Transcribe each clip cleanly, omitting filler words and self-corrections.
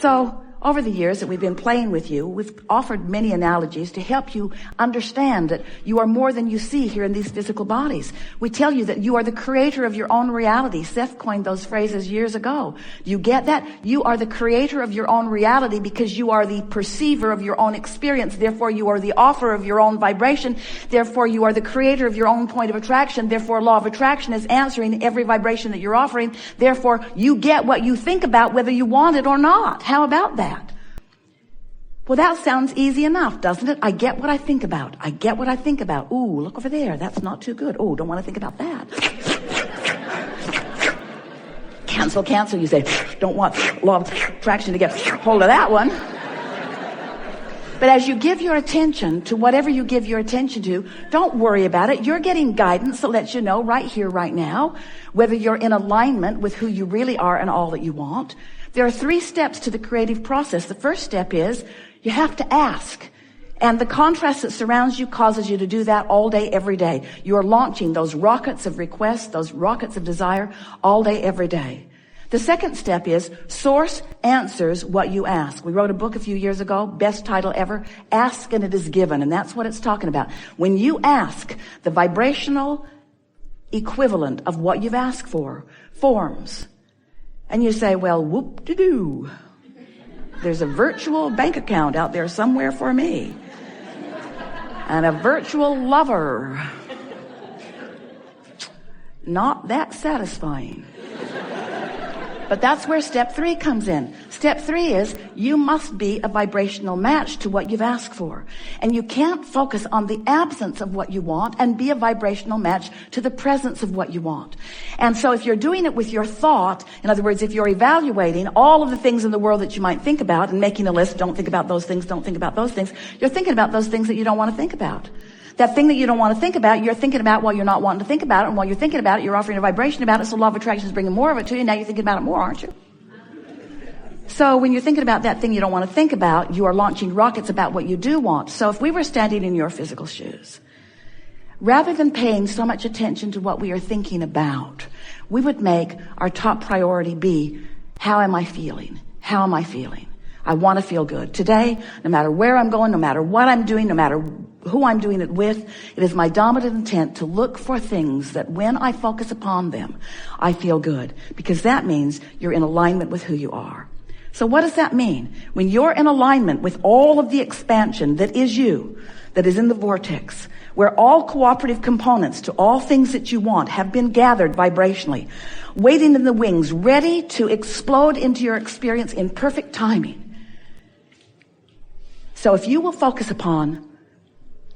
So over the years that we've been playing with you, we've offered many analogies to help you understand that you are more than you see here in these physical bodies. We tell you that you are the creator of your own reality. Seth coined those phrases years ago. Do you get that? You are the creator of your own reality because you are the perceiver of your own experience. Therefore, you are the offer of your own vibration. Therefore, you are the creator of your own point of attraction. Therefore, law of attraction is answering every vibration that you're offering. Therefore, you get what you think about whether you want it or not. How about that? Well, that sounds easy enough, doesn't it? I get what I think about. I get what I think about. Ooh, look over there. That's not too good. Oh, don't want to think about that. Cancel, cancel. You say, don't want law of attraction to get hold of that one. But as you give your attention to whatever you give your attention to, don't worry about it. You're getting guidance that lets you know right here, right now, whether you're in alignment with who you really are and all that you want. There are 3 steps to the creative process. The first step is you have to ask. And the contrast that surrounds you causes you to do that all day, every day. You are launching those rockets of request, those rockets of desire all day, every day. The second step is source answers what you ask. We wrote a book a few years ago, best title ever, Ask and It Is Given. And that's what it's talking about. When you ask, the vibrational equivalent of what you've asked for forms. And you say, well, whoop-de-doo. There's a virtual bank account out there somewhere for me. And a virtual lover. Not that satisfying. But that's where step 3 comes in. Step 3 is you must be a vibrational match to what you've asked for. And you can't focus on the absence of what you want and be a vibrational match to the presence of what you want. And so if you're doing it with your thought, in other words, if you're evaluating all of the things in the world that you might think about and making a list, don't think about those things, don't think about those things, you're thinking about those things that you don't want to think about. That thing that you don't want to think about, you're thinking about while you're not wanting to think about it. And while you're thinking about it, you're offering a vibration about it. So law of attraction is bringing more of it to you. Now you're thinking about it more, aren't you? So when you're thinking about that thing you don't want to think about, you are launching rockets about what you do want. So if we were standing in your physical shoes, rather than paying so much attention to what we are thinking about, we would make our top priority be, how am I feeling? How am I feeling? I want to feel good. Today, no matter where I'm going, no matter what I'm doing, no matter who I'm doing it with, it is my dominant intent to look for things that when I focus upon them, I feel good. Because that means you're in alignment with who you are. So what does that mean? When you're in alignment with all of the expansion that is you, that is in the vortex, where all cooperative components to all things that you want have been gathered vibrationally, waiting in the wings, ready to explode into your experience in perfect timing. So if you will focus upon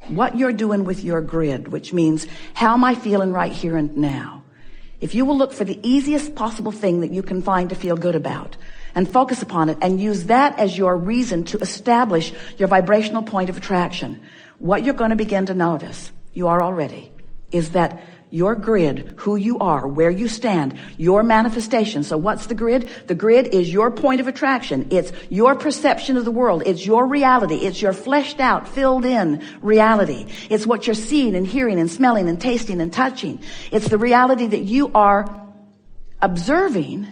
what you're doing with your grid, which means how am I feeling right here and now? If you will look for the easiest possible thing that you can find to feel good about and focus upon it and use that as your reason to establish your vibrational point of attraction, what you're going to begin to notice, you are already, is that your grid, who you are, where you stand, your manifestation. So what's the grid? The grid is your point of attraction. It's your perception of the world. It's your reality. It's your fleshed out, filled in reality. It's what you're seeing and hearing and smelling and tasting and touching. It's the reality that you are observing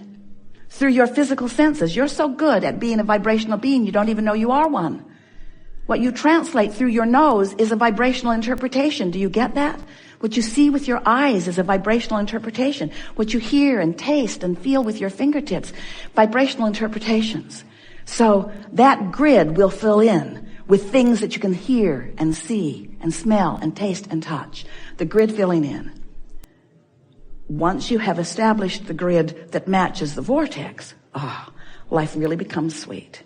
through your physical senses. You're so good at being a vibrational being, you don't even know you are one. What you translate through your nose is a vibrational interpretation. Do you get that? What you see with your eyes is a vibrational interpretation. What you hear and taste and feel with your fingertips, vibrational interpretations. So that grid will fill in with things that you can hear and see and smell and taste and touch. The grid filling in. Once you have established the grid that matches the vortex, life really becomes sweet.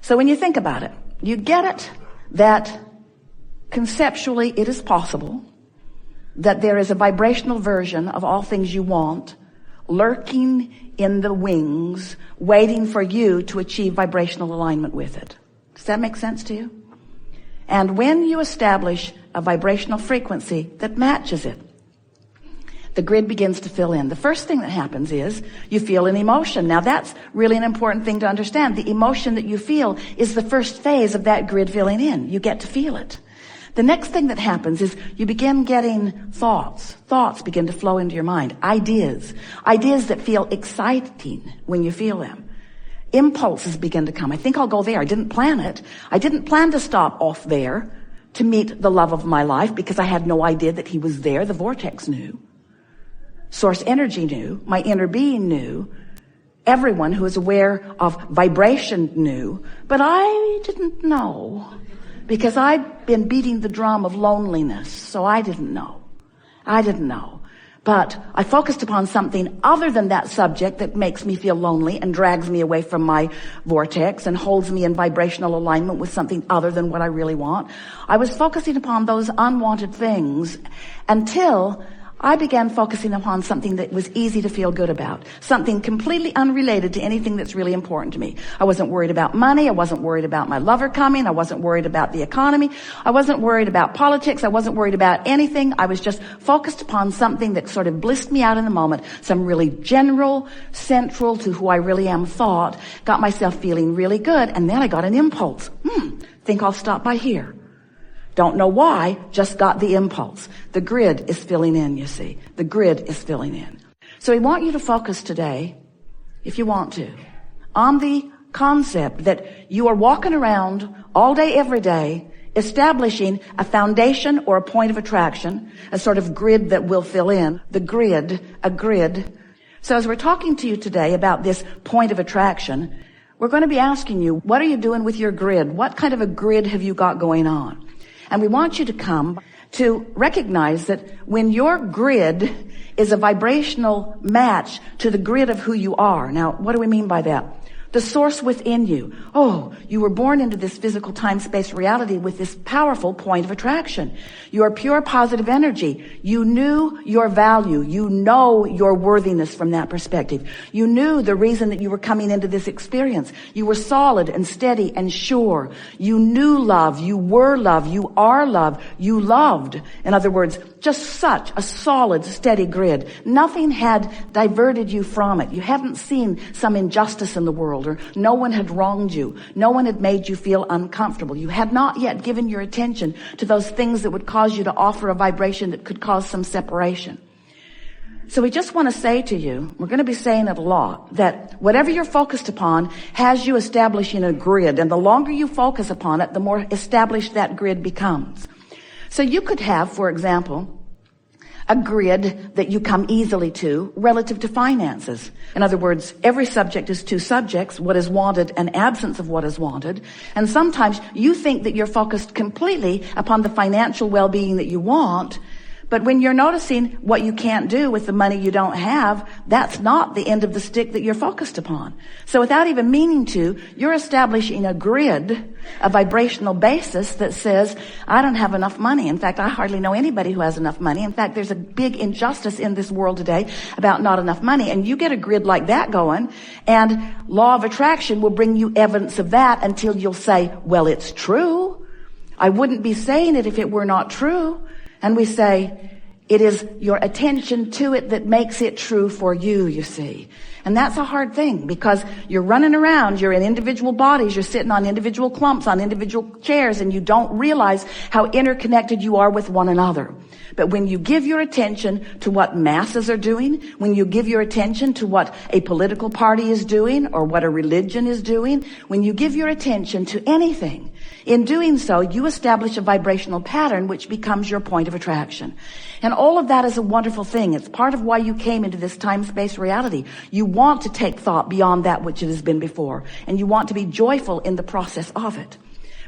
So when you think about it, you get it that conceptually it is possible that there is a vibrational version of all things you want lurking in the wings, waiting for you to achieve vibrational alignment with it. Does that make sense to you? And when you establish a vibrational frequency that matches it, the grid begins to fill in. The first thing that happens is you feel an emotion. Now that's really an important thing to understand. The emotion that you feel is the first phase of that grid filling in. You get to feel it. The next thing that happens is you begin getting thoughts. Thoughts begin to flow into your mind. Ideas that feel exciting when you feel them. impulses begin to come. I think I'll go there. I didn't plan it. I didn't plan to stop off there to meet the love of my life because I had no idea that he was there. The vortex knew. Source energy knew. My inner being knew. Everyone who is aware of vibration knew. But I didn't know because I'd been beating the drum of loneliness. So I didn't know. But I focused upon something other than that subject that makes me feel lonely and drags me away from my vortex and holds me in vibrational alignment with something other than what I really want. I was focusing upon those unwanted things until I began focusing upon something that was easy to feel good about, something completely unrelated to anything that's really important to me. I wasn't worried about money. I wasn't worried about my lover coming. I wasn't worried about the economy. I wasn't worried about politics. I wasn't worried about anything. I was just focused upon something that sort of blissed me out in the moment, some really general, central to who I really am thought, got myself feeling really good, and then I got an impulse. Think I'll stop by here. Don't know why, just got the impulse. The grid is filling in, you see. The grid is filling in. So we want you to focus today, if you want to, on the concept that you are walking around all day, every day, establishing a foundation or a point of attraction, a sort of grid that will fill in. The grid, a grid. So as we're talking to you today about this point of attraction, we're going to be asking you, what are you doing with your grid? What kind of a grid have you got going on? And we want you to come to recognize that when your grid is a vibrational match to the grid of who you are. Now, what do we mean by that? The source within you. Oh, you were born into this physical time-space reality with this powerful point of attraction. You are pure positive energy. You knew your value. You know your worthiness from that perspective. You knew the reason that you were coming into this experience. You were solid and steady and sure. You knew love. You were love. You are love. You loved. In other words, just such a solid, steady grid. Nothing had diverted you from it. You hadn't seen some injustice in the world, or no one had wronged you. No one had made you feel uncomfortable. You had not yet given your attention to those things that would cause you to offer a vibration that could cause some separation. So we just want to say to you, we're going to be saying it a lot, that whatever you're focused upon has you establishing a grid. And the longer you focus upon it, the more established that grid becomes. So you could have, for example, a grid that you come easily to relative to finances. In other words, every subject is two subjects, what is wanted and absence of what is wanted. And sometimes you think that you're focused completely upon the financial well-being that you want, but when you're noticing what you can't do with the money you don't have, that's not the end of the stick that you're focused upon. So without even meaning to, you're establishing a grid, a vibrational basis that says, I don't have enough money. In fact, I hardly know anybody who has enough money. In fact, there's a big injustice in this world today about not enough money. And you get a grid like that going, and law of attraction will bring you evidence of that until you'll say, well, it's true. I wouldn't be saying it if it were not true. And we say, it is your attention to it that makes it true for you, you see. And that's a hard thing because you're running around, you're in individual bodies, you're sitting on individual clumps, on individual chairs, and you don't realize how interconnected you are with one another. But when you give your attention to what masses are doing, when you give your attention to what a political party is doing or what a religion is doing, when you give your attention to anything, in doing so, you establish a vibrational pattern which becomes your point of attraction. And all of that is a wonderful thing. It's part of why you came into this time-space reality. You want to take thought beyond that which it has been before, and you want to be joyful in the process of it.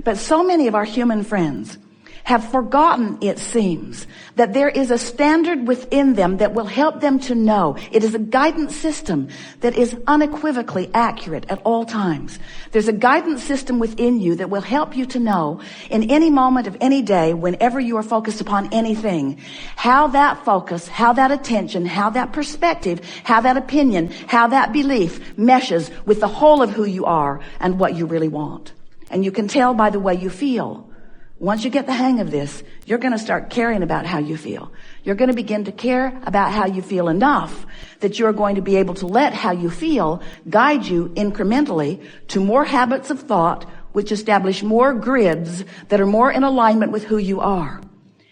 But so many of our human friends have forgotten, it seems, that there is a standard within them that will help them to know. It is a guidance system that is unequivocally accurate at all times. There's a guidance system within you that will help you to know in any moment of any day, whenever you are focused upon anything, how that focus, how that attention, how that perspective, how that opinion, how that belief meshes with the whole of who you are and what you really want. And you can tell by the way you feel. Once you get the hang of this, you're going to start caring about how you feel. You're going to begin to care about how you feel enough that you're going to be able to let how you feel guide you incrementally to more habits of thought which establish more grids that are more in alignment with who you are.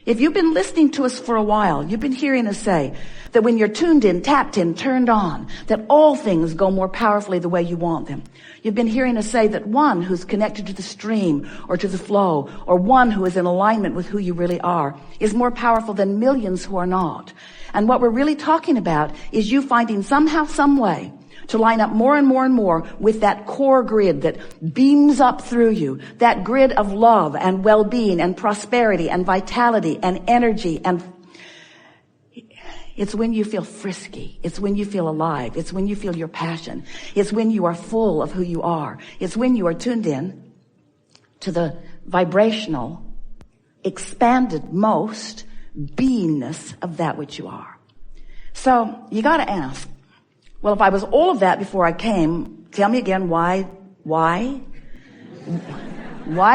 If you've been listening to us for a while, you've been hearing us say that when you're tuned in, tapped in, turned on, that all things go more powerfully the way you want them. You've been hearing us say that one who's connected to the stream or to the flow, or one who is in alignment with who you really are, is more powerful than millions who are not. And what we're really talking about is you finding somehow, some way to line up more and more and more with that core grid that beams up through you, that grid of love and well-being and prosperity and vitality and energy. And it's when you feel frisky. It's when you feel alive. It's when you feel your passion. It's when you are full of who you are. It's when you are tuned in to the vibrational, expanded most beingness of that which you are. So you got to ask, well, if I was all of that before I came, tell me again, why? Why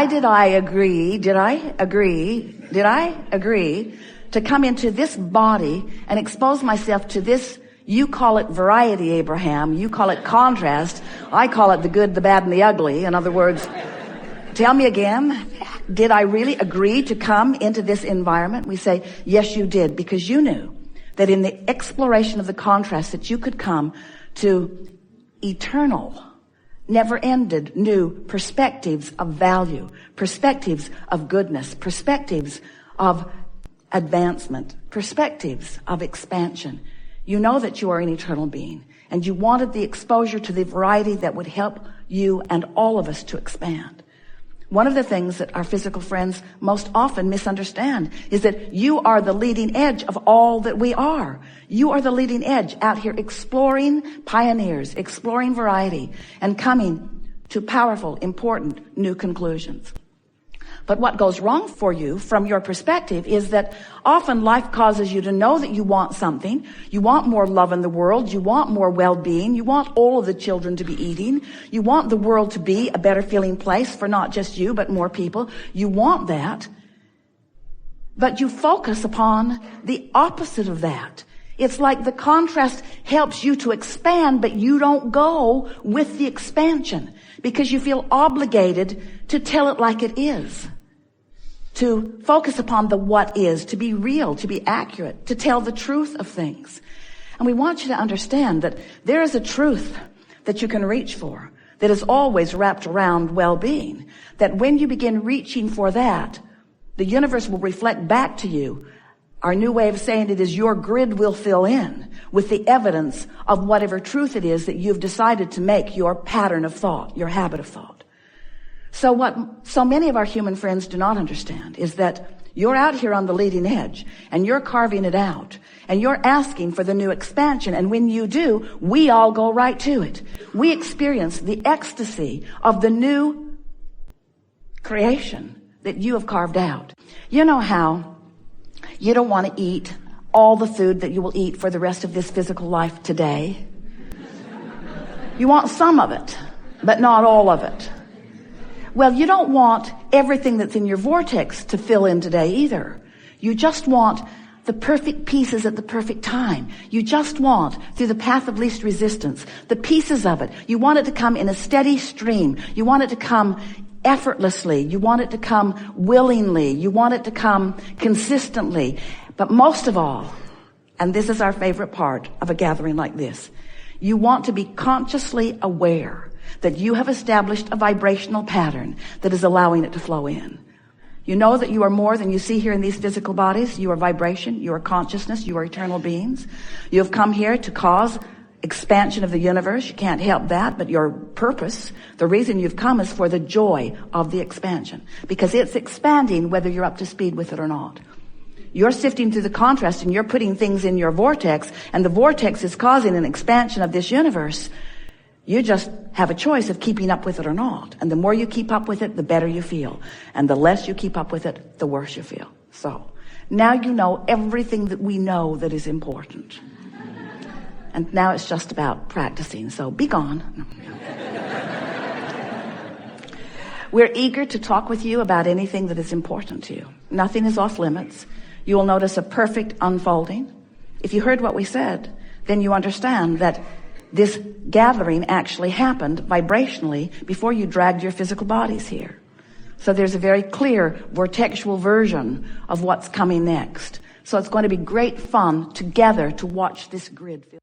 did I agree to come into this body and expose myself to this? You call it variety, Abraham. You call it contrast. I call it the good, the bad, and the ugly. In other words, tell me again, did I really agree to come into this environment? We say, yes, you did, because you knew that in the exploration of the contrast that you could come to eternal, never-ended new perspectives of value, perspectives of goodness, perspectives of advancement, perspectives of expansion. You know that you are an eternal being, and you wanted the exposure to the variety that would help you and all of us to expand. One of the things that our physical friends most often misunderstand is that you are the leading edge of all that we are. You are the leading edge out here exploring pioneers, exploring variety, and coming to powerful, important new conclusions. But what goes wrong for you from your perspective is that often life causes you to know that you want something. You want more love in the world. You want more well-being. You want all of the children to be eating. You want the world to be a better feeling place for not just you, but more people. You want that. But you focus upon the opposite of that. It's like the contrast helps you to expand, but you don't go with the expansion because you feel obligated to tell it like it is. To focus upon the what is, to be real, to be accurate, to tell the truth of things. And we want you to understand that there is a truth that you can reach for that is always wrapped around well-being. That when you begin reaching for that, the universe will reflect back to you. Our new way of saying it is your grid will fill in with the evidence of whatever truth it is that you've decided to make your pattern of thought, your habit of thought. So what so many of our human friends do not understand is that you're out here on the leading edge and you're carving it out and you're asking for the new expansion. And when you do, we all go right to it. We experience the ecstasy of the new creation that you have carved out. You know how you don't want to eat all the food that you will eat for the rest of this physical life today. You want some of it, but not all of it. Well, you don't want everything that's in your vortex to fill in today either. You just want the perfect pieces at the perfect time. You just want, through the path of least resistance, the pieces of it. You want it to come in a steady stream. You want it to come effortlessly. You want it to come willingly. You want it to come consistently. But most of all, and this is our favorite part of a gathering like this, you want to be consciously aware that you have established a vibrational pattern that is allowing it to flow in. You know that you are more than you see here in these physical bodies. You are vibration, you are consciousness, you are eternal beings. You have come here to cause expansion of the universe. You can't help that, but your purpose, the reason you've come is for the joy of the expansion. Because it's expanding whether you're up to speed with it or not. You're sifting through the contrast and you're putting things in your vortex, and the vortex is causing an expansion of this universe. You just have a choice of keeping up with it or not. And the more you keep up with it, the better you feel. And the less you keep up with it, the worse you feel. So now you know everything that we know that is important. And now it's just about practicing. So be gone. We're eager to talk with you about anything that is important to you. Nothing is off limits. You will notice a perfect unfolding. If you heard what we said, then you understand that this gathering actually happened vibrationally before you dragged your physical bodies here. So there's a very clear vortexual version of what's coming next. So it's going to be great fun together to watch this grid fill.